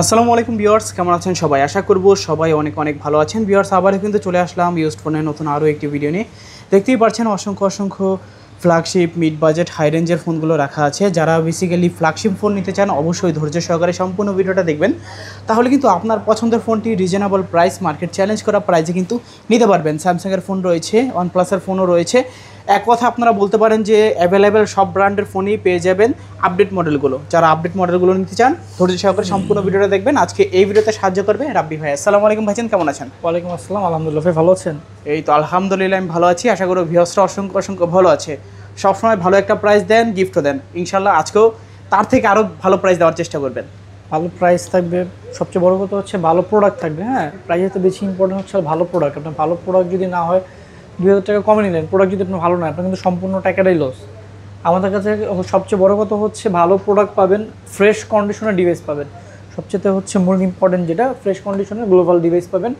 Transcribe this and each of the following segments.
আসসালামু আলাইকুম ভিউয়ার্স, কেমন আছেন সবাই? আশা করব সবাই অনেক অনেক ভালো আছেন। ভিউয়ার্স, আবারও কিন্তু চলে আসলাম ইউজড ফোনের নতুন আরও একটি ভিডিও নিয়ে। দেখতেই পাচ্ছেন অসংখ্য ফ্ল্যাগশিপ মিড বাজেট হাই রেঞ্জের ফোনগুলো রাখা আছে। যারা বেসিক্যালি ফ্ল্যাগশিপ ফোন নিতে চান অবশ্যই ধৈর্য সহকারে সম্পূর্ণ ভিডিওটা দেখবেন, তাহলে কিন্তু আপনার পছন্দের ফোনটি রিজনেবল প্রাইস, মার্কেট চ্যালেঞ্জ করা প্রাইসে কিন্তু নিতে পারবেন। স্যামসাংয়ের ফোন রয়েছে, ওয়ানপ্লাসের ফোনও রয়েছে। এক কথা আপনারা বলতে পারেন যে অ্যাভেলেবেল সব ব্র্যান্ডের ফোনই পেয়ে যাবেন আপডেট মডেলগুলো। যারা আপডেট মডেলগুলো নিতে চান ধৈর্য সহকারে সম্পূর্ণ ভিডিওটা দেখবেন। আজকে এই ভিডিওতে সাহায্য করবে রাব্বি ভাই। আসসালামু আলাইকুম ভাইজান, কেমন আছেন? ওয়ালাইকুম আসসালাম, আলহামদুলিল্লাহ। ভাই ভালো আছেন? এই তো আলহামদুলিল্লাহ আমি ভালো আছি। আশা করি ভিউয়ার্সরা অসংখ্য ভালো আছে। সবসময় ভালো একটা প্রাইস দেন, গিফটও দেন। ইনশাল্লাহ আজকেও তার থেকে আরও ভালো প্রাইস দেওয়ার চেষ্টা করবেন। ভালো প্রাইস থাকবে, সবচেয়ে বড় কথা হচ্ছে ভালো প্রোডাক্ট থাকবে। হ্যাঁ, প্রাইসের তো বেশি ইম্পর্টেন্ট হচ্ছে ভালো প্রোডাক্ট। আপনার ভালো প্রোডাক্ট যদি না হয় 2000 টাকা কমে নিলেন, প্রোডাক্ট যদি আপনার ভালো না হয় আপনার কিন্তু সম্পূর্ণ টাকাটাই লস। আমাদের কাছে সবচেয়ে বড় কথা হচ্ছে ভালো প্রোডাক্ট পাবেন, ফ্রেশ কন্ডিশনের ডিভাইস পাবেন। সবচেয়ে হচ্ছে মোর ইম্পর্টেন্ট যেটা ফ্রেশ কন্ডিশনের গ্লোবাল ডিভাইস পাবেন।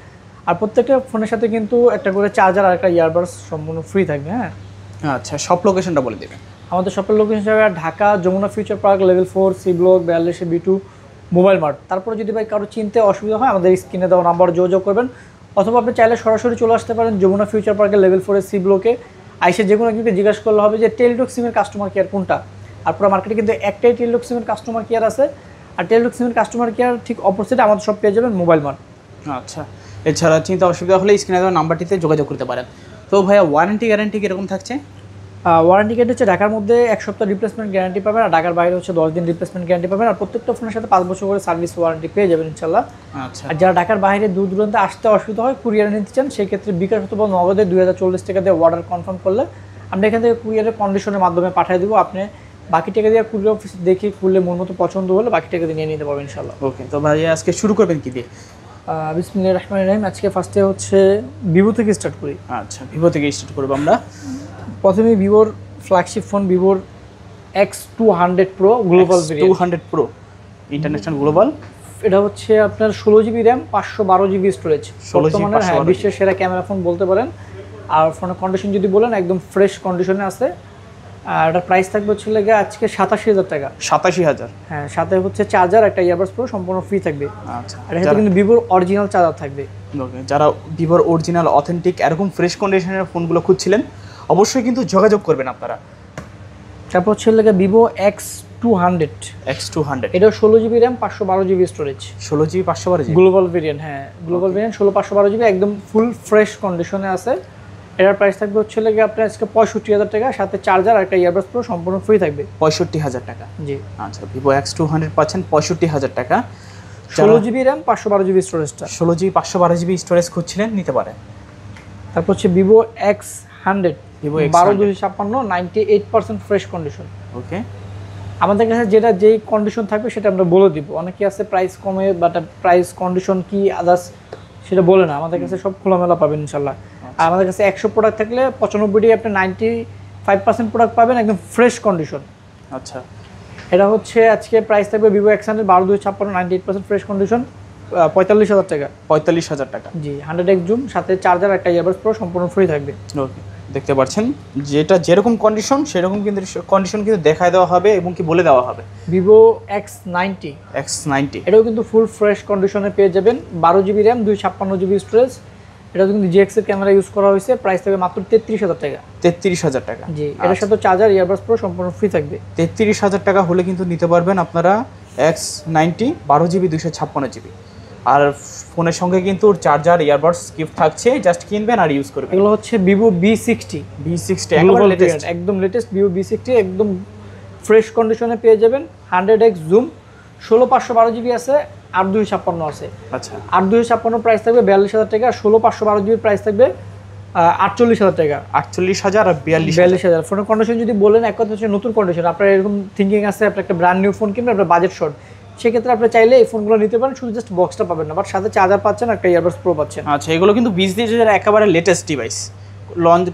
আর প্রত্যেকটা ফোনের সাথে কিন্তু একটা করে চার্জার আর একটা ইয়ারবাডস সম্পূর্ণ ফ্রি থাকবে। হ্যাঁ, আচ্ছা, সব লোকেশনটা বলে দেবেন। আমাদের শপের লোকেশন হিসাবে Dhaka Jamuna future park level 4 C block 42 B2 mobile mart. তারপরে যদি ভাই কারো চিনতে অসুবিধা হয় আমাদের স্ক্রিনে দেওয়া নাম্বার যোগাযোগ করবেন, অথবা আপনি চাইলে সরাসরি চলে আসতে পারেন যমুনা ফিউচার পার্কের লেভেল 4 সি ব্লকে। আইসে যে কোনো একজনকে জিজ্ঞাসা করলে হবে যে টেলিটক সিমের কাস্টমার কেয়ার কোনটা। আর পুরো মার্কেটে কিন্তু একটাই টেলিটক সিমের কাস্টমার কেয়ার আছে। আর টেলিটক সিমের কাস্টমার কেয়ার ঠিক অপোজিটে আমাদের সব পেয়ে যাবেন মোবাইল মার্ট। আচ্ছা, এছাড়া চিন্তা অসুবিধা হলে স্ক্রিনে দেওয়া নাম্বারটিতে যোগাযোগ করতে পারেন। তো ভাইয়া, ওয়ারেন্টি গ্যারান্টি কীরকম থাকছে? ওয়ারেন্টি গ্যারান্টি হচ্ছে ঢাকার মধ্যে 1 সপ্তাহ রিপ্লেসমেন্ট গ্যারান্টি পাবেন, আর ঢাকার বাইরে হচ্ছে 10 দিন রিপ্লেসমেন্ট গ্যারান্টি পাবেন। আর প্রত্যেকটা ফোনের সাথে 5 বছর করে সার্ভিস ওয়ারেন্টি পেয়ে যাবেন ইনশাল্লাহ। আচ্ছা, আর যারা ঢাকার বাইরে দূর দূরান্তে আসতে অসুবিধা হয়, কুরিয়ারে নিতে চান, সেই ক্ষেত্রে বিকাশ অথবা নগদে 2040 টাকা দিয়ে অর্ডার কনফার্ম করলে আমরা এখান থেকে কুরিয়ারের কন্ডিশনের মাধ্যমে পাঠিয়ে দেবো। আপনি বাকি টাকা দিয়ে কুরিয়ার অফিস দেখে খুললে মন মতো পছন্দ হলে বাকি টাকা দিয়ে নিয়ে নিতে পারবেন ইনশাল্লাহ। ওকে, তো ভাইয়া আজকে শুরু করবেন কি দিয়ে? বিসমিল্লাহির রহমানির রহিম। আজকে ফার্স্টে হচ্ছে ভিভো থেকে স্টার্ট করি। আচ্ছা, ভিভো থেকে স্টার্ট করবো আমরা। প্রথমে ভিভোর ফ্ল্যাগশিপ ফোন ভিভোর X200 Pro global variant. 200 Pro international global. এটা হচ্ছে আপনার 16 GB RAM 512 GB storage. 16 GB বর্তমানে হ্যাঁ বিশ্বের সেরা ক্যামেরা ফোন বলতে পারেন। আর ফোনের কন্ডিশন যদি বলেন একদম ফ্রেশ কন্ডিশনে আছে। আর এটার প্রাইস থাকবে হচ্ছে লাগে আজকে 87,000 টাকা। 87,000? হ্যাঁ, সাথে হচ্ছে চার্জার, একটা ইয়ারবাডস প্রো সম্পূর্ণ ফ্রি থাকবে। আচ্ছা, আর এটাতে কিন্তু ভিভোর অরিজিনাল চার্জার থাকবে। ওকে, যারা ভিভোর অরিজিনাল অথেন্টিক এরকম ফ্রেশ কন্ডিশনের ফোনগুলো খুঁজছিলেন অবশ্যই কিন্তু যোগাযোগ করবেন আপনারা। তারপর হচ্ছে লাগে ভিভো X200। এটা 16 GB RAM 512 GB storage. 16 GB 512 GB global variant. হ্যাঁ, গ্লোবাল ভেরিয়েন্ট 16 512 GB একদম ফুল ফ্রেশ কন্ডিশনে আছে। এটার প্রাইস থাকবে হচ্ছে লাগে আপনার আজকে 65,000 টাকা, সাথে চার্জার আর একটা ইয়ারবাডস প্রো সম্পূর্ণ ফ্রি থাকবে। 65,000 টাকা? জি। আচ্ছা, ভিভো X200 পাচ্ছেন 65,000 টাকা। 16 GB RAM 512 GB স্টোরেজটা। 16 GB 512 GB স্টোরেজ খুঁজছিলেন, নিতে পারেন। তারপর হচ্ছে Vivo X100 Vivo 12/256 98% fresh condition. Okay, আমাদের কাছে যেই কন্ডিশন থাকবে সেটা আমরা বলে দিব। অনেকে আছে প্রাইস কমে বাট প্রাইস কন্ডিশন কি আদার্স সেটা বলে না, আমাদের কাছে সব খোলামেলা পাবেন ইনশাল্লাহ। আর আমাদের কাছে 100 প্রোডাক্ট থাকলে 95টি আপনি 95% প্রোডাক্ট পাবেন একদম ফ্রেশ কন্ডিশন। আচ্ছা, এটা হচ্ছে আজকে প্রাইস থাকবে ভিভো X100 12/256 98% ফ্রেশ কন্ডিশন 45,000 টাকা। 45,000 টাকা? জি। 100x জুম, সাথে চার্জার একটা ইয়ারবাডস প্রো সম্পূর্ণ ফ্রি থাকবে। ওকে, দেখতে পাচ্ছেন যেটা যেরকম কন্ডিশন সেরকম কিন্তু কন্ডিশন কিন্তু দেখায় দেওয়া হবে এবং কি বলে দেওয়া হবে। ভিভো X90 এটাও কিন্তু ফুল ফ্রেশ কন্ডিশনে পেয়ে যাবেন। 12 GB RAM 256 GB স্টোরেজ। এটা কিন্তু GX এর ক্যামেরা ইউজ করা হয়েছে। প্রাইস থাকবে মাত্র 33,000 টাকা। 33,000 টাকা? জি। এটার সাথে চার্জার ইয়ারবাডস প্রো সম্পূর্ণ ফ্রি থাকবে। 33,000 টাকা হলে কিন্তু নিতে পারবেন আপনারা X90 12 GB 256 GB। আর ফোনের সঙ্গে কিন্তু চার্জার ইয়ারবাডস গিফট থাকছে, জাস্ট কিনবেন আর ইউজ করবেন। এগুলো হচ্ছে ভিভো V60 একদম লেটেস্ট ভিভো V60 একদম ফ্রেশ কন্ডিশনে পেয়ে যাবেন। 100x জুম, 16/512 GB আছে, 8/256 আছে। আচ্ছা, 8/256 প্রাইস থাকবে 42,000 টাকা, 16/512 GB প্রাইস থাকবে 48,000 টাকা। 48,000 আর 42,000। ফোনের কন্ডিশন যদি বলেন এক কথা হচ্ছে নতুন কন্ডিশন, আপনার এরকম থিঙ্কিং আছে আপনার একটা ব্র্যান্ড নিউ ফোন কিনবেন, আপনার বাজেট শর্ট, সেক্ষেত্রে আপনি চাইলে এই ফোনগুলো নিতে পারেন, শুধু জাস্ট বক্সটা পাবেন না, বাট সাথে চার্জার পাচ্ছেন, একটা ইয়ারবাডস প্রো পাচ্ছেন। আচ্ছা, এগুলো কিন্তু 20 দিনের একেবারে লেটেস্ট ডিভাইস,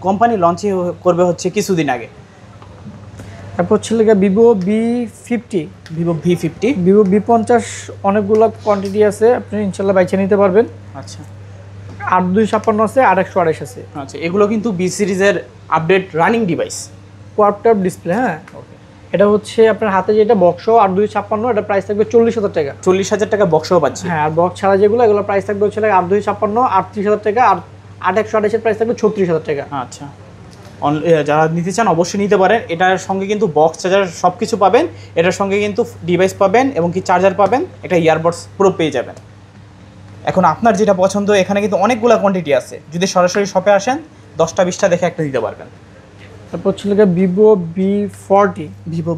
কোম্পানি লঞ্চই করবে হচ্ছে কিছুদিন আগে। তারপর হচ্ছে ভিভো V50 ভিভো V50 অনেকগুলো কোয়ান্টিটি আছে, আপনি ইনশাল্লাহ বাইছে নিতে পারবেন। আচ্ছা, 8/256 আছে, 8/128 আছে। আচ্ছা, এগুলো কিন্তু বি সিরিজের update running device, quad top display. হ্যাঁ, এটা হচ্ছে আপনার হাতে যেটা বক্স আর 256, এটা প্রাইস থাকবে 40,000 টাকা। 40,000 টাকা বক্সও পাচ্ছি। হ্যাঁ, আর বক্স ছাড়া যেগুলো এগুলো প্রাইস থাকবে হচ্ছে 8,256 38,000 টাকা, আর 8,128 এর প্রাইস থাকবে 36,000 টাকা। আচ্ছা, যারা নিতে চান অবশ্যই নিতে পারেন। এটার সঙ্গে কিন্তু বক্স চার্জার সব কিছু পাবেন, এটার সঙ্গে কিন্তু ডিভাইস পাবেন এবং কি চার্জার পাবেন, একটা ইয়ারবাডস প্রো পেয়ে যাবেন। এখন আপনার যেটা পছন্দ, এখানে কিন্তু অনেকগুলো কোয়ান্টিটি আছে, যদি সরাসরি শপে আসেন 10টা 20টা দেখে একটা দিতে পারবেন। তারপর হচ্ছে ভিভো V40। ভিভো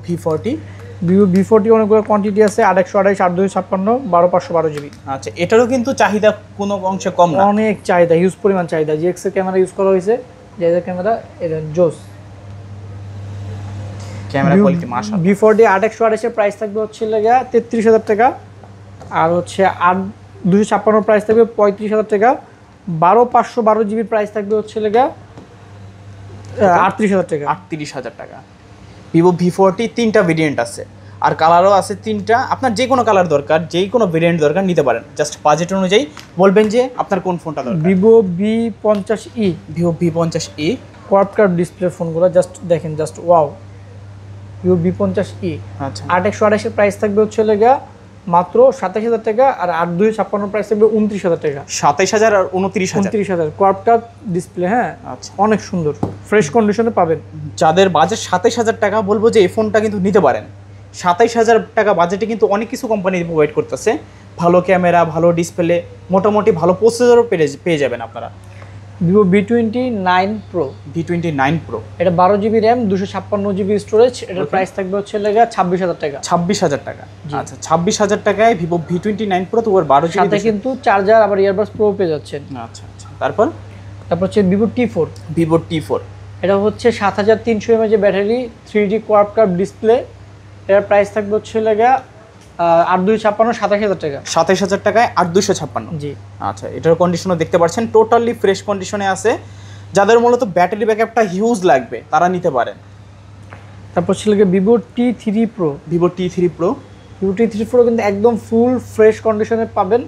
V40 অনেকগুলো কোয়ান্টিটি আছে, 8,128 8,256 12,512 জিবি। আচ্ছা, এটারও কিন্তু চাহিদা কোনো অংশে কম না, অনেক চাহিদা, হিউজ পরিমাণ চাহিদা। জিএক্স এর ক্যামেরা ইউজ করা হয়েছে, যে ক্যামেরা এটা জোস ক্যামেরা কোয়ালিটি মাশাআল্লাহ। V40 8,128 এর প্রাইস থাকবে হচ্ছে 33,000 টাকা, আর হচ্ছে 8,256 প্রাইস থাকবে 35,000 টাকা, 12,512 জিবির প্রাইস থাকবে হচ্ছে 38,000 টাকা। 38,000 টাকা। ভিভো V40 তিনটা ভেরিয়েন্ট আছে, আর কালারও আছে তিনটা। আপনার যে কোনো কালার দরকার, যেই কোনো ভেরিয়েন্ট দরকার নিতে পারেন, জাস্ট বাজেট অনুযায়ী বলবেন যে আপনার কোন ফোনটা দরকার। Vivo V50e। Vivo V50e quad curve display ফোনগুলো জাস্ট দেখেন, জাস্ট ওয়াও। ভিভো V50e আচ্ছা, 8,128 এর প্রাইস থাকবে হচ্ছে মাত্র 27,000 টাকা, আর 8,256 প্রাইস থাকবে 29,000 টাকা। 27,000 আর 29,000। 29,000 কোয়াড কার্ভ ডিসপ্লে। হ্যাঁ, আচ্ছা, অনেক সুন্দর, ফ্রেশ কন্ডিশনে পাবেন। যাদের বাজেট 27,000 টাকা, বলবো যে এই ফোনটা কিন্তু নিতে পারেন। 27,000 টাকা বাজেটে কিন্তু অনেক কিছু কোম্পানি প্রোভাইড করতেছে, ভালো ক্যামেরা, ভালো ডিসপ্লে, মোটামুটি ভালো প্রসেসরও পেয়ে যাবেন আপনারা। Vivo V29 pro. V29 pro, এটা 12 জিবি র্যাম, 256 জিবি স্টোরেজ। এটার প্রাইস থাকবে হচ্ছে 26,000 টাকা। 26,000 টাকা। আচ্ছা, 26,000 টাকায় ভিভো V29 প্রো, তো ওর 12 সাথে জিবি। কিন্তু চার্জার আবার ইয়ারবাডস প্রো পেয়ে যাচ্ছেন। আচ্ছা আচ্ছা, তারপর হচ্ছে ভিভো T4। ভিভো T4, এটা হচ্ছে 7,300 mAh battery, 3D quad curve display. এটার প্রাইস থাকবে হচ্ছে 8,256 27,000 টাকা। 27,000 টাকায় 8,256। জি, আচ্ছা, এটার কন্ডিশনও দেখতে পাচ্ছেন, টোটালি ফ্রেশ কন্ডিশনে আছে। যাদের মূলত ব্যাটারি ব্যাকআপটা হিউজ লাগবে তারা নিতে পারেন। তারপর ছিল Vivo T3 pro. Vivo T3 pro, Vivo T3 pro কিন্তু একদম ফুল ফ্রেশ কন্ডিশনে পাবেন।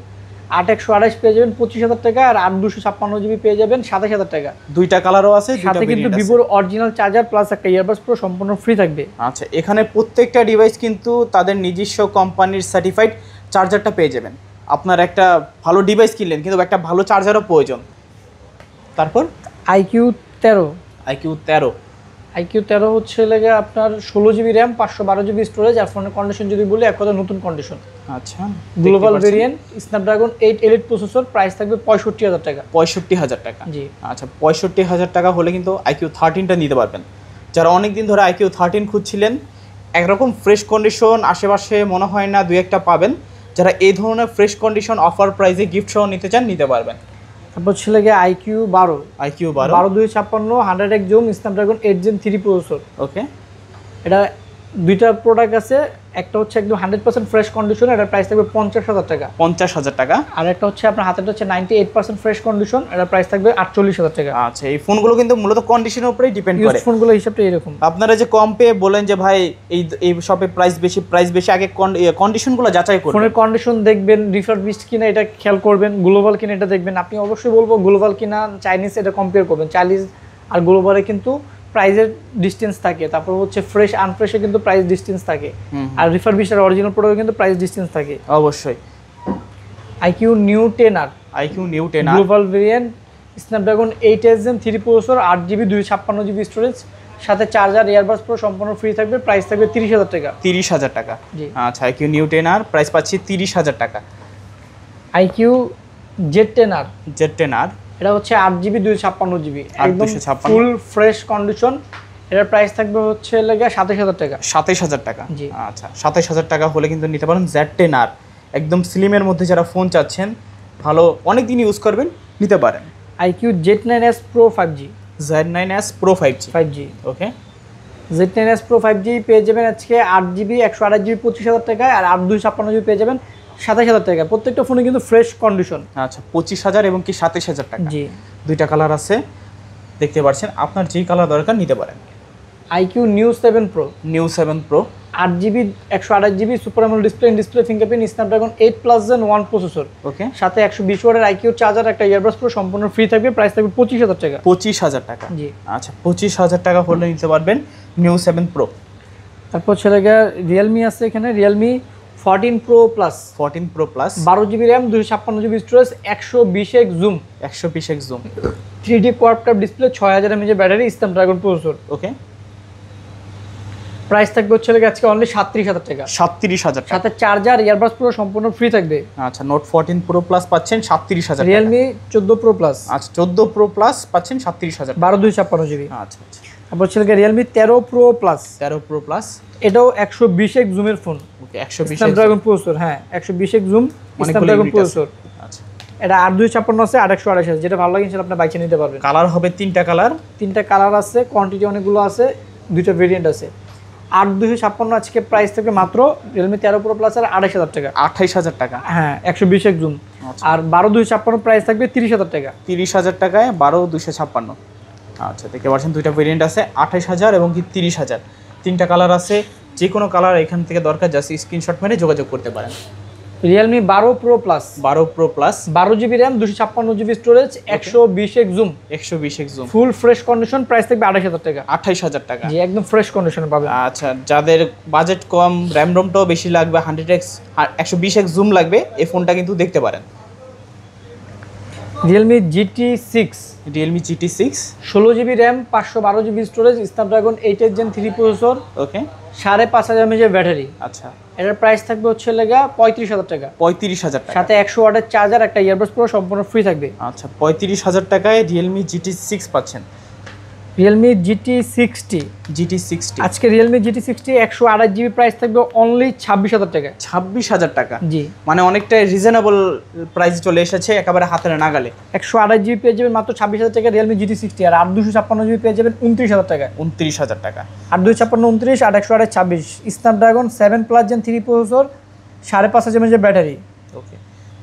8,128 পেয়ে যাবেন 25,000 টাকা, আর 8,256 জিবি পেয়ে যাবেন 27,000 টাকা। দুইটা কালারও আছে, সাথে কিন্তু ভিভোর অরিজিনাল চার্জার প্লাস একটা ইয়ারবাডস প্রো সম্পূর্ণ ফ্রি থাকবে। আচ্ছা, এখানে প্রত্যেকটা ডিভাইস কিন্তু তাদের নিজস্ব কোম্পানির সার্টিফাইড চার্জারটা পেয়ে যাবেন। আপনার একটা ভালো ডিভাইস কিনলেন, কিন্তু একটা ভালো চার্জারও প্রয়োজন। তারপর IQ13। IQ13 হচ্ছে আপনার 16 জিবি র্যাম, 512 জিবি স্টোরেজ, আর ফোনের কন্ডিশন যদি বলি এক কথা নতুন কন্ডিশন। আচ্ছা, global variant, Snapdragon 8 elite processor, price থাকবে 65,000 টাকা। 65,000 টাকা। জি, আচ্ছা, 65,000 টাকা হলে কিন্তু IQ13টা নিতে পারবেন। যারা অনেক দিন ধরে IQ13 খুঁজছিলেন, একরকম ফ্রেশ কন্ডিশন আশেপাশে মনে হয় না, দুই একটা পাবেন। যারা এই ধরনের ফ্রেশ কন্ডিশন অফার প্রাইসে গিফট সহ নিতে চান, নিতে পারবেন। তারপর ছিল IQ12। 12,256 100x zoom, Snapdragon 8 Gen 3 processor. Okay, এটা দুইটা প্রোডাক্ট আছে, একটা হচ্ছে একদম 100% ফ্রেশ কন্ডিশন, এটার প্রাইস থাকবে 50,000 টাকা। 50,000 টাকা। আর একটা হচ্ছে আপনার হাতেটা হচ্ছে 98% ফ্রেশ কন্ডিশন, এটার প্রাইস থাকবে 48,000 টাকা। আচ্ছা, এই ফোনগুলো কিন্তু মূলত কন্ডিশনের উপরেই ডিপেন্ড করে। ফোনগুলো হিসাবটা এরকম। আপনারা যে কম পেয়ে বলেন যে ভাই এই শপে প্রাইস বেশি, আগে কন্ডিশনগুলো যাচাই করুন। ফোনের কন্ডিশন দেখবেন, রিফারবিশড কিনা এটা খেয়াল করবেন, গ্লোবাল কিনা এটা দেখবেন। আপনি অবশ্যই বলবো গ্লোবাল কিনা চাইনিজ, এটা কম্পেয়ার করবেন। চাইনিজ আর গ্লোবালে কিন্তু প্রাইসের ডিস্টেন্স থাকে, তারপর হচ্ছে ফ্রেশ আনফ্রেশে কিন্তু প্রাইস ডিস্টেন্স থাকে, আর রিফারবিশড আর অরিজিনাল প্রোডাক্টে কিন্তু প্রাইস ডিস্টেন্স থাকে অবশ্যই। IQ New 10R global variant, Snapdragon 8 Gen 3 processor, 8 GB 256 GB storage, সাথে চার্জার ইয়ারবাডস প্রো সম্পূর্ণ ফ্রি থাকবে। প্রাইস থাকবে 30,000 টাকা। 30,000 টাকা। জি, আচ্ছা, IQ New 10R প্রাইস পাচ্ছি 30,000 টাকা। IQ Z10R। এটা হচ্ছে 8 জিবি 256 জিবি, একদম ফুল ফ্রেশ কন্ডিশন। এটার প্রাইস থাকবে হচ্ছে 27,000 টাকা। 27,000 টাকা। জি, আচ্ছা, 27,000 টাকা হলে কিন্তু নিতে পারেন Z10R। একদম স্লিমের মধ্যে যারা ফোন চাচ্ছেন, ভালো অনেক দিন ইউজ করবেন, নিতে পারেন। IQ Z9s Pro 5G। Z9s Pro 5G। ওকে, Z9s Pro 5G পেয়ে যাবেন আজকে 8 জিবি 128 জিবি 25,000 টাকায়, আর 8,256 জিবি পেয়ে যাবেন 27,000 টাকা। প্রত্যেকটা ফোনে কিন্তু ফ্রেশ কন্ডিশন। আচ্ছা, 25,000 এবং কি 27,000 টাকা। জি, দুইটা কালার আছে, দেখতে পাচ্ছেন। আপনার যেই কালার দরকার নিতে পারেন। IQ New 7 Pro। 7 Pro 8 GB 128 GB super AMOLED display fingerprint, Snapdragon 8+ Gen 1 processor. Okay, সাথে 120 ওয়াটের IQ চার্জার, একটা ইয়ারবাডস প্রো সম্পূর্ণ ফ্রি থাকবে। প্রাইস থাকবে 25,000 টাকা। 25,000 টাকা। জি, আচ্ছা, 25,000 টাকা হলে নিতে পারবেন New 7 Pro। তারপর ছেলে গিয়ে রিয়েলমি আছে এখানে, Realme 14 pro plus. 14 pro plus, 12 GB RAM, 256 GB storage, 120x zoom, 120x zoom, 3D quad cup display, 6000 mAh battery, Snapdragon processor. Okay. Price থাকবে হচ্ছে আজকে অনলি 37,000 টাকা। 37,000 টাকা, সাথে চার্জার, ইয়ারবাডস পুরো সম্পূর্ণ ফ্রি থাকবে। আচ্ছা নোট 14 প্রো প্লাস পাচ্ছেন 37,000 টাকা। রিয়েলমি 14 প্রো প্লাস, আচ্ছা 14 প্রো প্লাস পাচ্ছেন 37,000 টাকা। 12 256 জিবি। আচ্ছা আচ্ছা। তারপর হচ্ছে Realme 13 Pro plus, 13 Pro plus, এটাও 120x জুমের ফোন, ওকে 120 স্ন্যাপড্রাগন প্রসেসর। হ্যাঁ 120x জুম, স্ন্যাপড্রাগন প্রসেসর। আচ্ছা, এটা 8256 আছে, 8128 আছে, যেটা ভালো লাগে ইনশাআল্লাহ আপনি বাইকে নিতে পারবেন। কালার হবে 3টা কালার, 3টা কালার আছে, কোয়ান্টিটি অনেকগুলো আছে, 2টা ভেরিয়েন্ট আছে। 8256 আজকে প্রাইস থাকবে মাত্র রিয়েলমি 13 প্রো প্লাস আর 28,000 টাকা। 28,000 টাকা, হ্যাঁ 120x জুম। আর 12 256 প্রাইস থাকবে 30,000 টাকা। 30,000 টাকায় 12 256। আচ্ছা দেখতে পাচ্ছেন দুইটা ভেরিয়েন্ট আছে, 28,000 এবং কি 30,000। 3টা কালার আছে, যে কোনো কালার এখান থেকে দরকার জাস্ট স্ক্রিনশট মেরে যোগাযোগ করতে পারেন। Realme 12 pro plus, 12 pro plus, 12 GB RAM, 256 GB storage, 120x zoom, 120x zoom, full fresh condition, price থাকবে 28,000 টাকা। 28,000 টাকা। জি একদম ফ্রেশ কন্ডিশনে পাবেন। আচ্ছা যাদের বাজেট কম, র্যাম রোমটাও বেশি লাগবে, 100x 120x জুম লাগবে, এই ফোনটা কিন্তু দেখতে পারেন। Realme GT6, Realme GT6, 16 GB RAM, 512 GB storage, Snapdragon 8 Gen 3 processor, okay 5500 mAh battery. আচ্ছা এটার প্রাইস থাকবে হচ্ছে 35,000 টাকা। 35,000 টাকা, সাথে 100 ওয়াটের চার্জার, একটা ইয়ারবাডস পুরো সম্পূর্ণ ফ্রি থাকবে। আচ্ছা 35,000 টাকায় রিয়েলমি GT6 পাচ্ছেন। রিয়েলমি GT60, GT60 আজকে রিয়েলমি GT60 128 জিবি প্রাইস থাকবে অনলি 26,000 টাকা। 26,000 টাকা, জি মানে অনেকটা রিজনেবল প্রাইস চলে এসেছে, একেবারে হাতের নাগালে। 128 জিবি পেয়ে যাবেন মাত্র 26,000 টাকা রিয়েলমি GT60। আর 8256 জিবি পেয়ে যাবেন 29,000 টাকা। 29,000 টাকা, 8256 29 আর 128 26, Snapdragon 7 plus Gen 3 processor, 5500 mAh battery. Okay.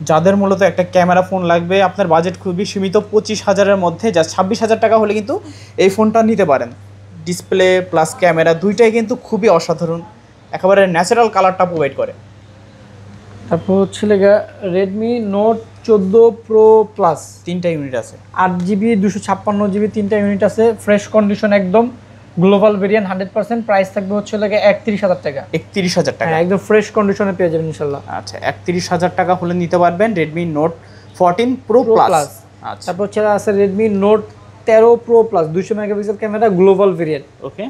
যাদের মূলত একটা ক্যামেরা ফোন লাগবে, আপনার বাজেট খুবই সীমিত 25,000-এর মধ্যে, জাস্ট 26,000 টাকা হলে কিন্তু এই ফোনটা নিতে পারেন। ডিসপ্লে প্লাস ক্যামেরা দুইটাই কিন্তু খুবই অসাধারণ, একেবারে ন্যাচারাল কালারটা প্রোভাইড করে। তারপর হচ্ছে রেডমি নোট 14 প্রো প্লাস, 3টা ইউনিট আছে, 8GB 256 জিবি, 3টা ইউনিট আছে, ফ্রেশ কন্ডিশন একদম, গ্লোবাল ভেরিয়েন্ট 100%, প্রাইস থাকবে হচ্ছে 31,000 টাকা। 31,000 টাকা, হ্যাঁ একদম ফ্রেশ কন্ডিশনে পেয়ে যাবেন ইনশাআল্লাহ। আচ্ছা 31,000 টাকা হলে নিতে পারবেন রেডমি নোট 14 প্রো প্লাস। আচ্ছা তারপর হচ্ছে আছে Redmi Note 13 Pro Plus, 200 megapixel camera, global variant, okay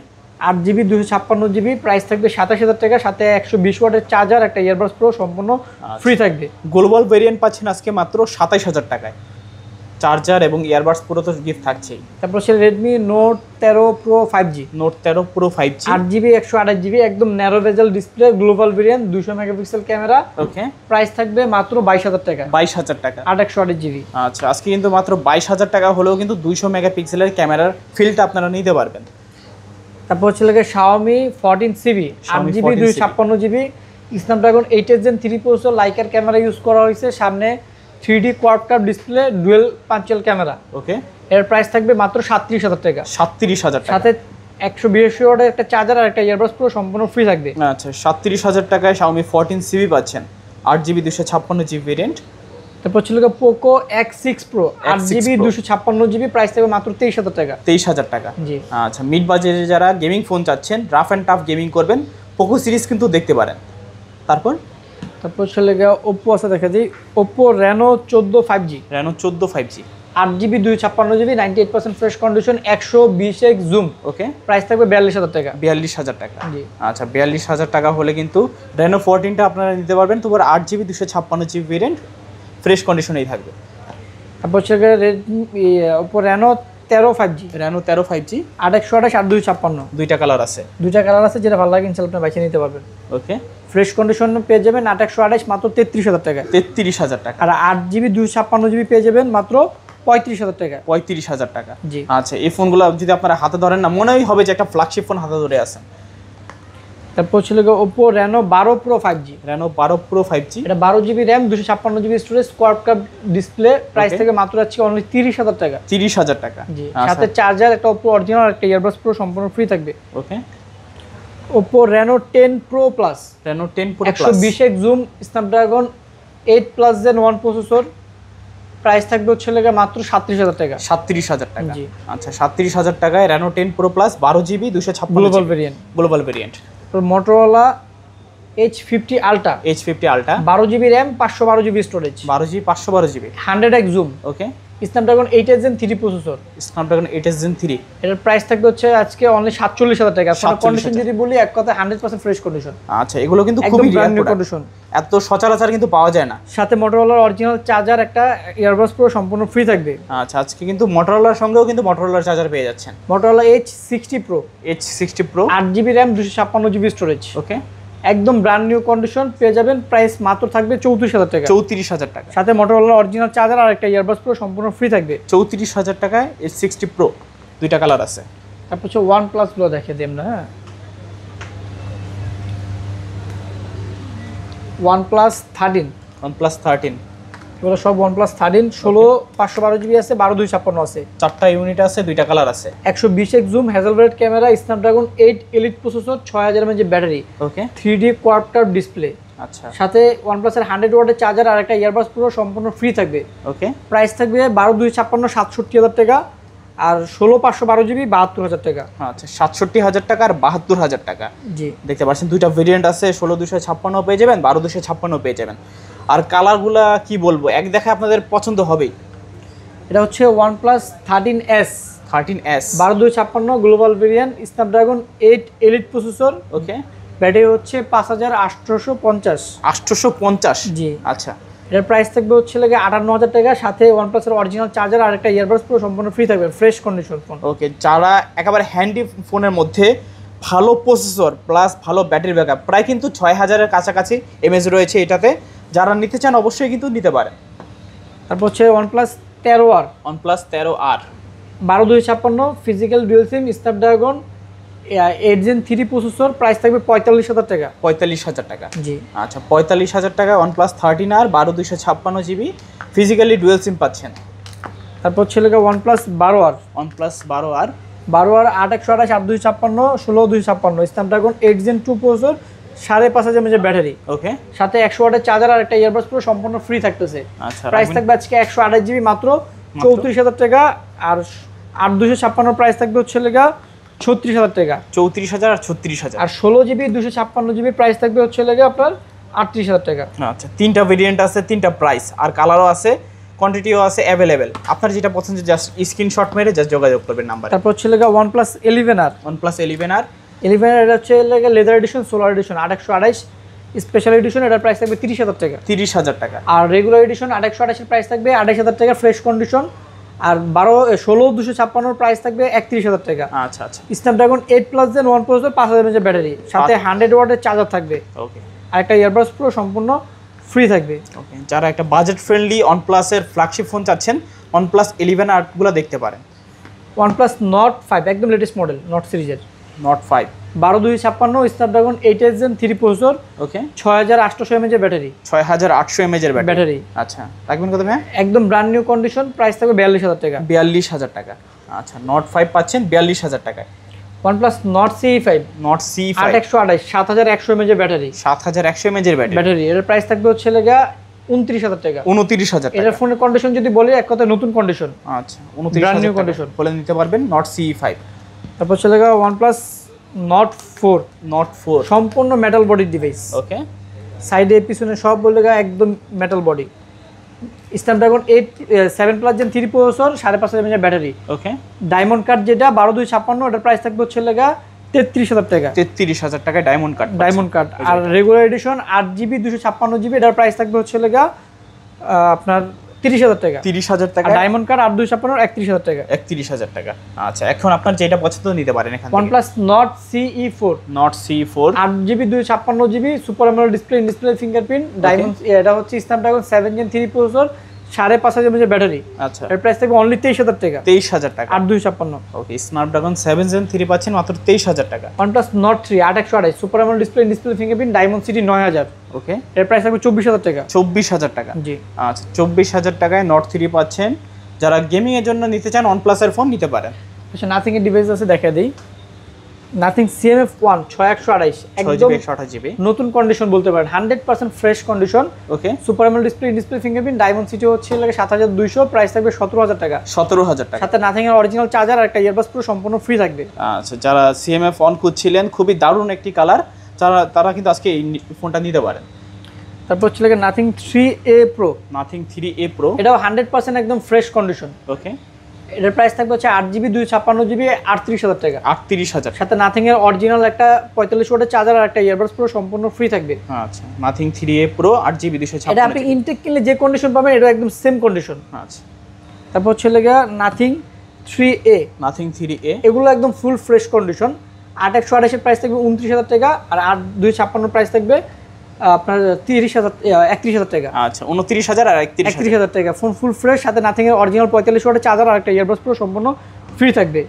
8GB 256 GB, price থাকবে 27,000 টাকা। সাথে 120 ওয়াটের চার্জার, একটা ইয়ারবাডস প্রো সম্পূর্ণ ফ্রি থাকবে। গ্লোবাল ভেরিয়েন্ট পাচ্ছেন আজকে মাত্র 27,000 টাকায়, চার্জার এবং ইয়ারবাডস পুরো তো গিফট থাকছেই। তারপর হচ্ছে Redmi Note 13 Pro 5G, Note 13 Pro 5G, 8GB 128 GB, একদম narrow bezel display, global variant, 200 megapixel camera, okay price থাকবে মাত্র 22,000 টাকা। 22,000 টাকা, 128 জিবি। আচ্ছা আজকে কিন্তু মাত্র 22,000 টাকা হলেও কিন্তু 200 মেগাপিক্সেলের ক্যামেরার ফিল্ডটা আপনারা নিতে পারবেন। তারপর হচ্ছে Xiaomi 14CB, 8GB 256 GB, Snapdragon 8 Gen 3 processor, লাইকার ক্যামেরা ইউজ করা হয়েছে, সামনে 3D quad cup display, dual পাঞ্চুয়াল ক্যামেরা। ওকে এর প্রাইস থাকবে মাত্র 37,000 টাকা। 37,000 টাকা, সাথে 182 ওয়াটের একটা চার্জার আর একটা ইয়ারবাডস পুরো সম্পূর্ণ ফ্রি থাকবে। আচ্ছা 37,000 টাকায় Xiaomi 14CB পাচ্ছেন, 8GB 256GB ভেরিয়েন্ট। তারপর ছিল Poco X6 Pro, 8GB 256 GB, price থাকবে মাত্র 23,000 টাকা। 23,000 টাকা, জি আচ্ছা মিড বাজেটে যারা গেমিং ফোন চাচ্ছেন, রাফ অ্যান্ড টাফ গেমিং করবেন, পোকো সিরিজ কিন্তু দেখতে পারেন। তারপর ছিল ওপ্পো আছে, দেখা দিই Oppo Reno 14 5G, Reno 14 5G, 8GB 256 GB, 98% fresh condition, 120x zoom, okay price থাকবে 42,000 টাকা। 42,000 টাকা, জি আচ্ছা 42,000 টাকা হলে কিন্তু রেনো 14টা আপনারা নিতে পারবেন। তোমার 8GB 256GB ভেরিয়েন্ট ফ্রেশ কন্ডিশনেই থাকবে। তারপর হচ্ছে Redmi Oppo Reno 13 5G, Reno 13 5G, 828 আর 256, দুইটা কালার আছে, দুইটা কালার আছে, যেটা ভালো লাগে ইনশাআল্লাহ আপনি বাইকে নিতে পারবেন। ওকে ফ্রেশ কন্ডিশন পেয়ে যাবেন 828 মাত্র 33,000 টাকা। 33,000 টাকা, আর 8GB 256 জিবি পেয়ে যাবেন মাত্র 35,000 টাকা। 35,000 টাকা, জি আচ্ছা এই ফোনগুলো যদি আপনারা হাতে ধরেন না, মনেই হবে যে একটা ফ্ল্যাগশিপ ফোন হাতে ধরে আছেন। তারপর ছিল Oppo Reno 12 pro 5G, Reno 12 pro 5G, এটা 12GB RAM, 256 GB storage, quad cup display, price থেকে মাত্র যাচ্ছে অনলি 30,000 টাকা। 30,000 টাকা, জি সাথে চার্জার, একটা ওপ্পো অরিজিনাল, একটা ইয়ারবাডস প্রো সম্পূর্ণ ফ্রি থাকবে। Okay Oppo Reno 10 Pro Plus, Reno 10 Pro Plus, 120x zoom, Snapdragon 8 plus gen 1 processor, price থাকবে হচ্ছে মাত্র 37,000 টাকা। 37,000 টাকা, জি আচ্ছা 37,000 টাকায় Reno 10 Pro Plus 12GB 256 global variant. Global variant. তো Motorola H50 Ultra, H50 Ultra, 12 GB RAM, 512 GB storage, 12 GB 512 GB, 100x zoom, okay. Snapdragon 8s Gen 3 processor. Snapdragon 8s Gen 3, এটার price থাকবে হচ্ছে আজকে অনলি 47,000 টাকা। আপনার condition যদি বলি এক কথায় 100% ফ্রেশ কন্ডিশন। আচ্ছা, এগুলো কিন্তু একদম খুবই ব্র্যান্ড নিউ রিয়ার কন্ডিশন, এত সচরাচর কিন্তু পাওয়া যায় না। সাথে মোটরোলার অরিজিনাল চার্জার, একটা ইয়ারবাডস প্রো সম্পূর্ণ ফ্রি থাকবে। আচ্ছা, আজকে কিন্তু মোটরোলার সঙ্গেও কিন্তু মোটরোলার চার্জার পেয়ে যাচ্ছেন। Motorola H60 Pro, H60 Pro, 8 GB RAM, 256 GB storage, okay. একদম ব্র্যান্ড নিউ কন্ডিশন পেয়ে যাবেন। প্রাইস মাত্র থাকবে 34,000 টাকা। 34,000 টাকা, সাথে মোটরোলার অরিজিনাল চার্জার আর একটা ইয়ারবাডস প্রো সম্পূর্ণ ফ্রি থাকবে। 34,000 টাকায় H60 Pro, দুইটা কালার আছে। তারপর হচ্ছে OnePlus গুলো দেখিয়ে দিই আমরা। হ্যাঁ, OnePlus 13, OnePlus 13, এগুলো সব OnePlus 13, 16 512 জিবি আছে, 12 256 আছে, 4টা ইউনিট আছে, দুইটা কালার আছে। 120x zoom, Hasselblad camera, Snapdragon 8 elite processor, 6000 mAh battery, okay. 3D quad curve display, আচ্ছা, সাথে OnePlus এর 100 ওয়াটের চার্জার আর একটা ইয়ারবাডস প্রো সম্পূর্ণ ফ্রি থাকবে। ওকে। প্রাইস থাকবে 12 256 67,000 টাকা, আর 16 512 জিবি 72,000 টাকা। আচ্ছা, 67,000 টাকা আর 72,000 টাকা। জি, দেখতে পাচ্ছেন দুইটা ভেরিয়েন্ট আছে, 16 256 পেয়ে যাবেন, 12 256 পেয়ে যাবেন। আর কালারগুলা কি বলবো, এক দেখে আপনাদের পছন্দ হবেই। এটা হচ্ছে OnePlus 13s, 13s, 12 256 global variant, Snapdragon 8 elite processor, okay. Battery হচ্ছে 5850। 850, জি, আচ্ছা। এটার প্রাইস থাকবে হচ্ছে লাগে 58,000 টাকা, সাথে OnePlus এর অরিজিনাল চার্জার আর একটা ইয়ারবাডস প্রো সম্পূর্ণ ফ্রি থাকবে, ফ্রেশ কন্ডিশন ফোন। ওকে, যারা একেবারে হ্যান্ডি ফোনের মধ্যে ভালো প্রসেসর প্লাস ভালো ব্যাটারি ব্যাকআপ, প্রায় কিন্তু 6,000-এর কাছাকাছি এমএএইচ রয়েছে এটাতে, যারা নিতে চান অবশ্যই কিন্তু নিতে পারেন। তারপর হচ্ছে OnePlus 13R, OnePlus 13R, 12 256 physical dual সিম, স্ন্যাপড্রাগন 8 Gen 3 প্রসেসর, প্রাইস থাকবে 45,000 টাকা। 45,000 টাকা, জি, আচ্ছা। 45,000 টাকা OnePlus 13R, 12 256 GB, physically dual SIM পাচ্ছেন। তারপর হচ্ছে লাগে OnePlus 12R, OnePlus 12R, 12R 8 128 8 256 16 256, Snapdragon 8 Gen 2 processor, 5,500 mAh battery, okay. সাথে 100 ওয়াটের চার্জার আর একটা ইয়ারবাডস প্রো সম্পূর্ণ ফ্রি থাকতেছে। আচ্ছা, প্রাইস থাকবে আজকে 128 জিবি মাত্র 34,000 টাকা, আর 8 256 প্রাইস থাকবে হচ্ছে লেগা 36,000 টাকা। 34,000 আর 36,000, আর 16 জিবি 256 জিবি প্রাইস থাকবে হচ্ছে লেগা আপনার 38,000 টাকা। আচ্ছা। তিনটা ভেরিয়েন্ট আছে, তিনটা প্রাইস, আর কালারও আছে, কোয়ান্টিটিও আছে অ্যাভেলেবেল। আপনার যেটা পছন্দ জাস্ট স্ক্রিনশট মেরে জাস্ট যোগাযোগ করবেন নাম্বারে। তারপর হচ্ছে লেগা OnePlus 11R, OnePlus 11R, 11R এটা হচ্ছে লেগা leather edition, solar edition 8 128, special edition এটার প্রাইস থাকবে 30,000 টাকা। 30,000 টাকা, আর রেগুলার এডিশন 8 128 এর প্রাইস থাকবে 28,000 টাকা ফ্রেশ কন্ডিশন, আর 16 256 প্রাইস থাকবে 31,000 টাকা। আচ্ছা আচ্ছা, Snapdragon 8 plus gen 1 processor, 5,000 mAh battery, সাথে 100 ওয়াটের চার্জার থাকবে, ওকে। আর একটা ইয়ারবাডস প্রো সম্পূর্ণ ফ্রি থাকবে। ওকে, যারা একটা বাজেট ফ্রেন্ডলি OnePlus এর ফ্ল্যাগশিপ ফোন চাচ্ছেন, OnePlus 11R গুলো দেখতে পারেন। OnePlus Nord 5 একদম লেটেস্ট মডেল, নট সিরিজের, Nord 5, 12 256 Snapdragon 8s Gen 3 processor, okay. 6,800 mAh battery, 6,800 mAh এর ব্যাটারি, আচ্ছা। রাখবেন কত ভাই? একদম ব্র্যান্ড নিউ কন্ডিশন, প্রাইস থাকবে 42,000 টাকা। 42,000 টাকা, আচ্ছা। Nord 5 পাচ্ছেন 42,000 টাকায়। OnePlus Nord CE5, Nord CE5, 8 128 7,100 mAh battery, 7,100 mAh এর ব্যাটারি, এর প্রাইস থাকবে হচ্ছে লেগা 29,000 টাকা। 29,000 টাকা, এটার ফোনের কন্ডিশন যদি বলি এক কথায় নতুন কন্ডিশন, আচ্ছা। Brand new 29,000 condition। বলে নিতে পারবেন Nord CE5। তারপর হচ্ছে লেগা OnePlus Nord 4, Nord 4, সম্পূর্ণ মেটাল বডি ডিভাইস, ওকে। সাইডে পিছনে সব বলে একদম metal body, Snapdragon 7 plus Gen 3 processor, 5,500 mAh battery, okay. Diamond card যেটা 12 256 এটার প্রাইস থাকবে হচ্ছে লেগা 33,000 টাকা। 33,000 টাকায় ডায়মন্ড কার্ড, ডায়মন্ড কার্ড। আর রেগুলার এডিশন 8 জিবি 256 জিবি এটার প্রাইস থাকবে হচ্ছে লেগা আপনার 30,000 টাকা। 30,000 আর টাকা, ডায়মন্ড কার্ড 8 256 31,000 টাকা। 31,000 টাকা, আচ্ছা। এখন আপনার যেটা পছন্দ নিতে পারেন এখান থেকে। OnePlus Nord CE4, Nord CE4, 8 GB 256 GB super AMOLED display fingerprint, diamond, এটা হচ্ছে Snapdragon 7 Gen 3 processor, 5,500 mAh battery, আচ্ছা। এর প্রাইস থাকবে অনলি 23,000 টাকা। 23,000 টাকা, 8 256। ওকে। স্ন্যাপড্রাগন 7 Gen 3 পাচ্ছেন মাত্র 23,000 টাকা। OnePlus Nord 3 8 128 super AMOLED display fingerprint, diamond city 9,000, ওকে। এর প্রাইস থাকবে 24,000 টাকা। 24,000 টাকা, জি, আচ্ছা। 24,000 টাকায় Nord 3 পাচ্ছেন। যারা গেমিং এর জন্য নিতে চান OnePlus এর ফোন নিতে পারেন। আচ্ছা, নাথিং এর ডিভাইস আছে দেখা দেই। নাথিং CMF1 6128 একদম 6GB নতুন কন্ডিশন বলতে পারেন, 100% fresh condition, okay. Super AMOLED display fingerprint, diamond city হচ্ছে লাগে 7,200, প্রাইস থাকবে 17,000 টাকা। 17,000 টাকা, সাথে নাথিং এর অরিজিনাল চার্জার আর একটা ইয়ারবাডস পুরো সম্পূর্ণ ফ্রি থাকবে। আচ্ছা। যারা CMF অন খুঁজছিলেন, খুবই দারুণ একটি কালার, তারা কিন্তু আজকে এই ফোনটা নিতে পারেন। তারপর হচ্ছে লাগে nothing 3A Pro। Nothing 3A Pro, এটাও 100% একদম ফ্রেশ কন্ডিশন। ওকে। এটার প্রাইস থাকবে হচ্ছে 8GB 256GB 38,000 টাকা। 38,000। সাথে নাথিং এর অরিজিনাল একটা 45 ওয়াটের চার্জার আর একটা ইয়ারবাডস পুরো সম্পূর্ণ ফ্রি থাকবে। আচ্ছা, নাথিং 3A Pro 8GB 256। এটা আপনি ইনটেক কিনলে যে কন্ডিশন পাবেন এটা একদম সেম কন্ডিশন। আচ্ছা। তারপর হচ্ছে লাগা নাথিং 3A। নাথিং 3A এগুলো একদম ফুল ফ্রেশ কন্ডিশন। 8128 এর প্রাইস থাকবে 29,000 টাকা, আর 8256 প্রাইস থাকবে আপনার 31,000 টাকা। আচ্ছা, 29,000 আর 31,000 টাকা। ফোন ফুল ফ্রেশ, সাথে নাথিং এর অরিজিনাল 45 ওয়াটের চার্জার আর একটা ইয়ারবাডস পুরো সম্পূর্ণ ফ্রি থাকবে।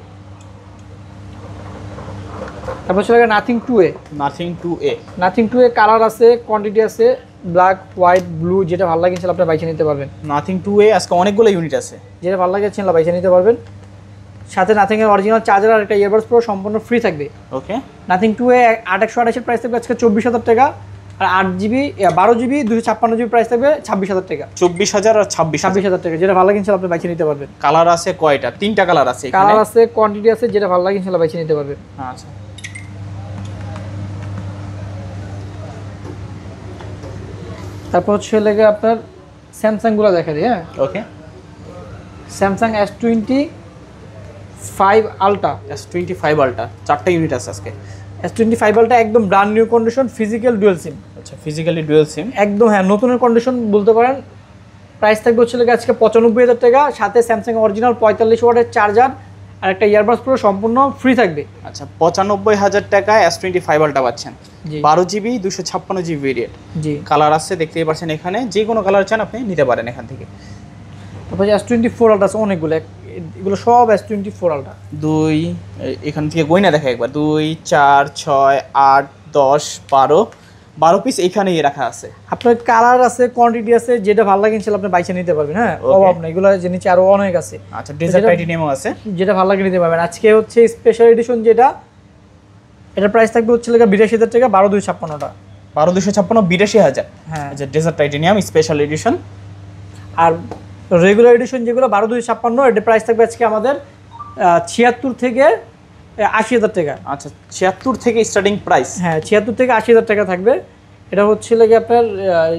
তারপর হচ্ছে লাগে nothing 2A। Nothing 2A। Nothing 2A colour আছে, কোয়ান্টিটি আছে, ব্ল্যাক, হোয়াইট, ব্লু, যেটা ভালো লাগে সেটা আপনি বাইছে নিতে পারবেন। নাথিং 2A আজকে অনেকগুলো ইউনিট আছে, যেটা ভালো লাগে সেটা বাইছে নিতে পারবেন। সাথে নাথিং এর অরিজিনাল চার্জার আর একটা ইয়ারবাডস পুরো সম্পূর্ণ ফ্রি থাকবে। ওকে। নাথিং 2A 8128 এর প্রাইস থাকবে আজকে 24,000 টাকা, আর 8GB 12GB 256GB প্রাইস থাকবে 26,000 টাকা। 24,000 আর 26,000 টাকা। যেটা ভালো লাগে সেটা আপনি বাইছে নিতে পারবেন। কালার আছে কয়টা? 3টা কালার আছে এখানে। কালার আছে, কোয়ান্টিটি আছে, যেটা ভালো লাগে সেটা বাইছে নিতে পারবেন। আচ্ছা। তারপর হচ্ছে লাগে আপনার স্যামসাং গুলো দেখা দিই। হ্যাঁ, okay. Samsung S25 Ultra. S25 Ultra 4টা ইউনিট আছে আজকে। S25 আলট্রা একদম brand new condition, physical dual SIM. আচ্ছা, ফিজিক্যালি ডুয়াল সিম একদম, হ্যাঁ, নতুনের কন্ডিশন বলতে পারেন। প্রাইস থাকবে হচ্ছে লাগে আজকে 95,000 টাকা, সাথে স্যামসাং অরিজিনাল 45 ওয়াটের চার্জার আর একটা ইয়ারবাডস পুরো সম্পূর্ণ ফ্রি থাকবে। আচ্ছা, 95,000 টাকায় S25 আলট্রা পাচ্ছেন। জি। 12GB 256GB variant. জি। কালার আছে, দেখতেই পাচ্ছেন এখানে, যে কোনো কালার চান আপনি নিতে পারেন এখান থেকে। তারপর S24 আলট্রা আছে অনেকগুলো, এগুলো সব S24 আলট্রা। এখান থেকে গয়না দেখা একবার 2 4 6 8 10 12 পিস এখানেই রাখা আছে। আপনার কালার আছে, কোয়ান্টিটি আছে, যেটা ভালো লাগে সেটা আপনি বাইছে নিতে পারবেন। হ্যাঁ, অভাব না, এগুলো যে নিচে আরো অনেক আছে। আচ্ছা, ডেজার্ট টাইটেনিয়ামও আছে, যেটা ভালো লাগে নিতে পারবেন। আজকে হচ্ছে স্পেশাল এডিশন যেটা, এটার প্রাইস থাকবে হচ্ছে লাগে 82,000 টাকা, 12,256টা। 12,256 82,000। হ্যাঁ। আচ্ছা, ডেজার্ট টাইটেনিয়াম স্পেশাল এডিশন। আর রেগুলার এডিশন যেগুলো 12,256, এটার প্রাইস থাকবে আজকে আমাদের 76 থেকে 80,000 টাকা। আচ্ছা, 76 থেকে স্টার্টিং প্রাইস। হ্যাঁ, 76 থেকে 80,000 টাকা থাকবে। এটা হচ্ছে লাগে আপনার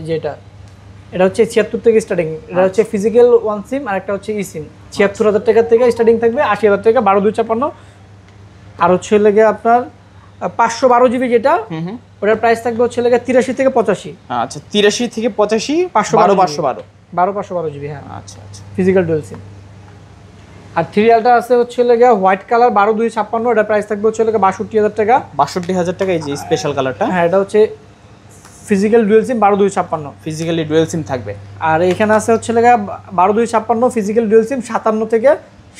যেটা, এটা হচ্ছে 76 থেকে স্টার্টিং। এটা হচ্ছে ফিজিক্যাল ওয়ান সিম আর একটা হচ্ছে ই সিম। 76,000 টাকা থেকে স্টার্টিং থাকবে, 80,000 টাকা 12,256। আর হচ্ছে লাগে আপনার 512GB যেটা, ওটার প্রাইস থাকবে হচ্ছে লাগে 83 থেকে 85। আচ্ছা, 83 থেকে 85, 512GB। হ্যাঁ, আচ্ছা আচ্ছা, ফিজিক্যাল ডুয়াল সিম। আর 3 আলট্রা আছে হচ্ছে লাগে হোয়াইট কালার 12,256, এটার প্রাইস থাকবে হচ্ছে লাগে 62,000 টাকা। 62,000 টাকা এই যে স্পেশাল কালারটা। হ্যাঁ, এটা হচ্ছে ফিজিক্যাল ডুয়াল সিম 12,256। ফিজিক্যালি ডুয়াল সিম থাকবে। আর এখানে আছে হচ্ছে লাগে 12,256 ফিজিক্যাল ডুয়াল সিম 57 থেকে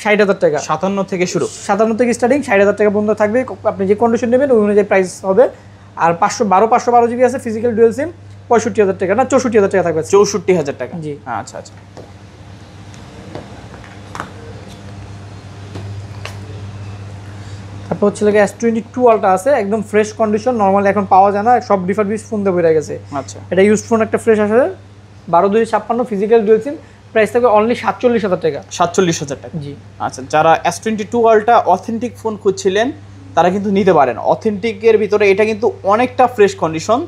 60,000 টাকা। 57 থেকে শুরু, 57 থেকে স্টার্টিং, 60,000 টাকা পর্যন্ত থাকবে। আপনি যে কন্ডিশন নেবেন ওই অনুযায়ী প্রাইস হবে। আর 512GB আছে ফিজিক্যাল ডুয়াল সিম 65,000 টাকা, না 64,000 টাকা থাকবে। 64,000 টাকা। জি। আচ্ছা আচ্ছা। তারপর হচ্ছে লাগে S22 আলট্রা আছে, একদম ফ্রেশ কন্ডিশন, নর্মালি এখন পাওয়া যায় না, সব ডিফারবিস ফোন দিয়ে বেরিয়ে গেছে। আচ্ছা, এটা ইউজড ফোন একটা ফ্রেশ আছে, 12,256 ফিজিক্যাল ডুয়াল সিম, প্রাইস থাকবে অনলি 47,000 টাকা। 47,000 টাকা। জি। আচ্ছা, যারা S22 আলট্রা অথেন্টিক ফোন খুঁজছিলেন তারা কিন্তু নিতে পারেন। অথেন্টিকের ভিতরে এটা কিন্তু অনেকটা ফ্রেশ কন্ডিশন,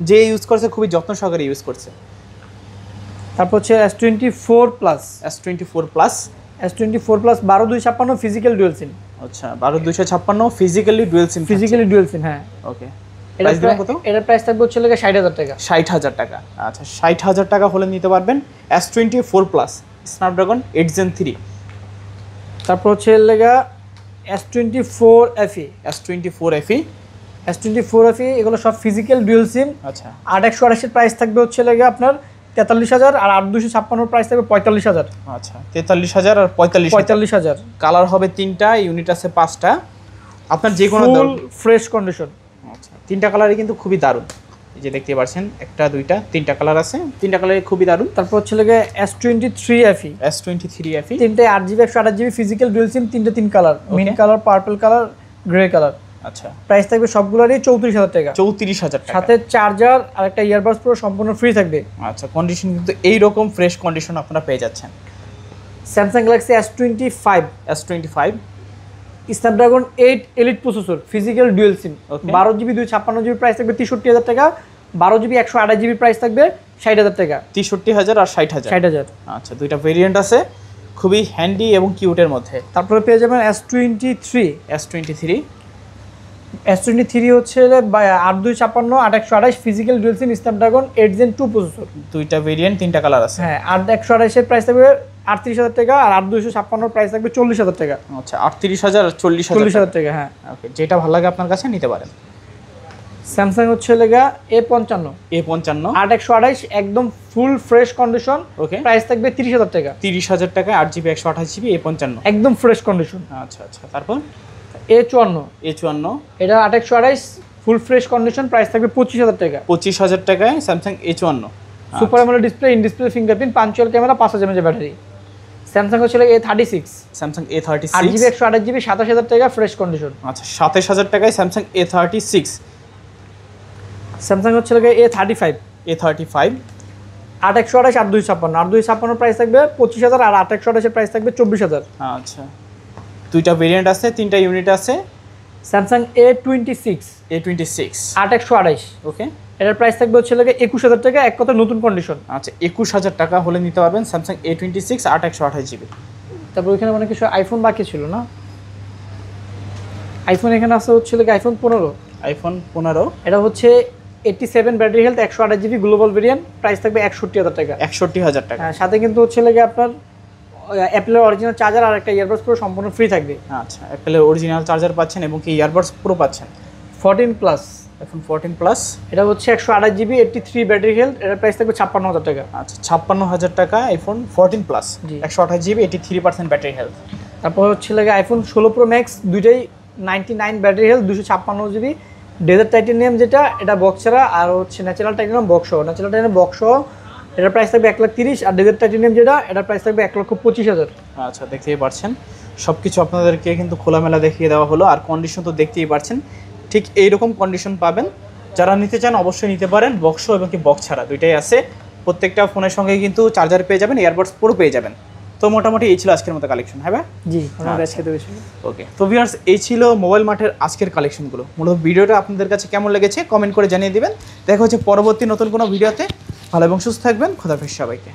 যে ইউজ করছে খুবই যত্ন সহকারে ইউজ করছে। তারপর হচ্ছে S24 plus. S24 plus. S24 plus 12,256 physical dual SIM. আচ্ছা, 12,256 physically dual SIM. Physically dual SIM, হ্যাঁ। ওকে। প্রাইস দিবেন কত? এটার প্রাইস থাকবে হচ্ছে লাগে 60,000 টাকা। 60,000 টাকা। আচ্ছা, 60,000 টাকা হলে নিতে পারবেন S24 প্লাস স্ন্যাপড্রাগন 8 Gen 3। তারপর হচ্ছে লেগা S24 FE। S24 FE। S24 FE এগুলো সব ফিজিক্যাল ডুয়াল সিম। আচ্ছা, 8128 এর প্রাইস থাকবে হচ্ছে লেগা আপনার 43,000, আর 8256 প্রাইস থাকবে 45,000। আচ্ছা, 43,000 আর 45,000। কালার হবে 3টা, ইউনিট আছে 5টা, আপনার যে কোনো ফুল ফ্রেশ কন্ডিশন। আচ্ছা, 3টা কালারই কিন্তু খুবই দারুণ। এই যে দেখতে পাচ্ছেন, একটা দুইটা 3টা কালার আছে, 3টা কালারই খুবই দারুণ। তারপর হচ্ছে লেগে S23 FE। S23 FE। তিনটে 8GB 128GB ফিজিক্যাল ডুয়াল সিম, তিনটে 3 colour, mint Okay. Colour, purple colour, grey colour. আচ্ছা, প্রাইস থাকবে সবগুলোরই 34,000 টাকা। 34,000 টাকা। সাথে চার্জার আর একটা ইয়ারবাডস পুরো সম্পূর্ণ ফ্রি থাকবে। আচ্ছা, কন্ডিশন কিন্তু এইরকম ফ্রেশ কন্ডিশন আপনারা পেয়ে যাচ্ছেন। Samsung Galaxy S25। S25 Snapdragon 8 elite processor, physical dual SIM, Okay. 12GB 256GB price থাকবে 63,000 টাকা, 12GB 128GB প্রাইস থাকবে 60,000 টাকা। 63,000 আর 60,000। 60,000। আচ্ছা, দুইটা ভেরিয়েন্ট আছে, খুবই হ্যান্ডি এবং কিউটের মধ্যে। তারপরে পেয়ে যাবেন S23। S23 S23 হচ্ছে 8256 8128 ফিজিক্যাল ডুয়েল সিম স্ন্যাপড্রাগন 8 Gen 2 প্রসেসর। দুইটা ভেরিয়েন্ট, তিনটা কালার আছে। হ্যাঁ, 8128 এর প্রাইস থাকবে 38,000 টাকা, আর 8256 প্রাইস থাকবে 40,000 টাকা। আচ্ছা, 38,000 আর 40,000। 40,000 টাকা, হ্যাঁ। ওকে, যেটা ভালো লাগে আপনার কাছে নিতে পারেন। স্যামসাং হচ্ছে A55 A55 8128 একদম ফুল ফ্রেশ কন্ডিশন, ওকে, প্রাইস থাকবে 30,000 টাকা। 30,000 টাকায় 8GB 128GB A55। একদম ফ্রেশ কন্ডিশন। আচ্ছা আচ্ছা, তারপর A54 A54 এটা 8128 ফুল ফ্রেশ কন্ডিশন, প্রাইস থাকবে 25,000 টাকা। 25,000 টাকায় Samsung A54। Super AMOLED display, in display fingerprint, punctual camera, 5000 mAh battery. Samsung হচ্ছে A36 Samsung A36 8GB 128GB 27,000 টাকা, ফ্রেশ কন্ডিশন। আচ্ছা, 27,000 টাকায় স্যামসাং A36। স্যামসাং হচ্ছে A35 A35 8128 8256 8256 প্রাইস থাকবে 25,000, আর 8128 এর প্রাইস থাকবে 24,000। আচ্ছা, দুইটা ভেরিয়েন্ট আছে, তিনটা ইউনিট আছে। স্যামসাং A26 A26 8128 ওকে, এটার প্রাইস থাকবে হচ্ছে 21,000 টাকা, এক কথা নতুন কন্ডিশন। আচ্ছা 21,000 টাকা হলে নিতে পারবেন স্যামসাং A26 8/128GB। তারপর ওইখানে অনেক কিছু আইফোন বাকি ছিল না, আইফোন এখানে আছে হচ্ছে আইফোন 15। আইফোন 15 এটা হচ্ছে 87 battery health 128GB global variant, price থাকবে 61,000 টাকা। 61,000 টাকা। হ্যাঁ, সাথে কিন্তু হচ্ছে আপনার অ্যাপেলের অরিজিনাল চার্জার আর একটা ইয়ারবাডস পুরো সম্পূর্ণ ফ্রি থাকবে। আচ্ছা, অ্যাপেলের অরিজিনাল চার্জার পাচ্ছেন এবং কি ইয়ারবাডস প্রো পাচ্ছেন। 14 প্লাস, এখন 14 প্লাস, এটা হচ্ছে 128GB 83 ব্যাটারি হেলথ, এটার প্রাইস থাকবে 56,000 টাকা। আচ্ছা 56,000 টাকা আইফোন 14 প্লাস, জি। 128GB 83% battery health. তারপর হচ্ছে আইফোন 16 প্রো ম্যাক্স, দুইটাই 99 battery health, 256GB dessert titanium যেটা, এটা বক্স ছাড়া, আর হচ্ছে ন্যাচারাল টাইটেনিয়াম বক্স সহ। ন্যাচারাল টাইটেনিয়াম বক্স সহ এটার প্রাইস থাকবে 1,30,000, আর ডেজার্ট টাইটেনিয়াম যেটা, এটার প্রাইস থাকবে 1,25,000। আচ্ছা, দেখতেই পাচ্ছেন সব কিছু আপনাদেরকে কিন্তু খোলামেলা দেখিয়ে দেওয়া হলো, আর কন্ডিশন তো দেখতেই পাচ্ছেন ঠিক এইরকম কন্ডিশন পাবেন। যারা নিতে চান অবশ্যই নিতে পারেন, বক্স এবং কি বক্স ছাড়া দুইটাই আছে। প্রত্যেকটা ফোনের সঙ্গে কিন্তু চার্জার পেয়ে যাবেন, ইয়ারবাডস প্রো পেয়ে যাবেন। তো মোটামুটি এই ছিল আজকের মতো কালেকশন। হ্যাঁ ভাই? জি, আমরা আচ্ছা। আজকে বেশি। ওকে, তো ভিউয়ার্স এই ছিল মোবাইল মার্টের আজকের কালেকশনগুলো। মূলত ভিডিওটা আপনাদের কাছে কেমন লেগেছে কমেন্ট করে জানিয়ে দিবেন। দেখা হচ্ছে পরবর্তী নতুন কোনো ভিডিওতে। ভালো এবং সুস্থ থাকবেন। খোদাফেজ সবাইকে।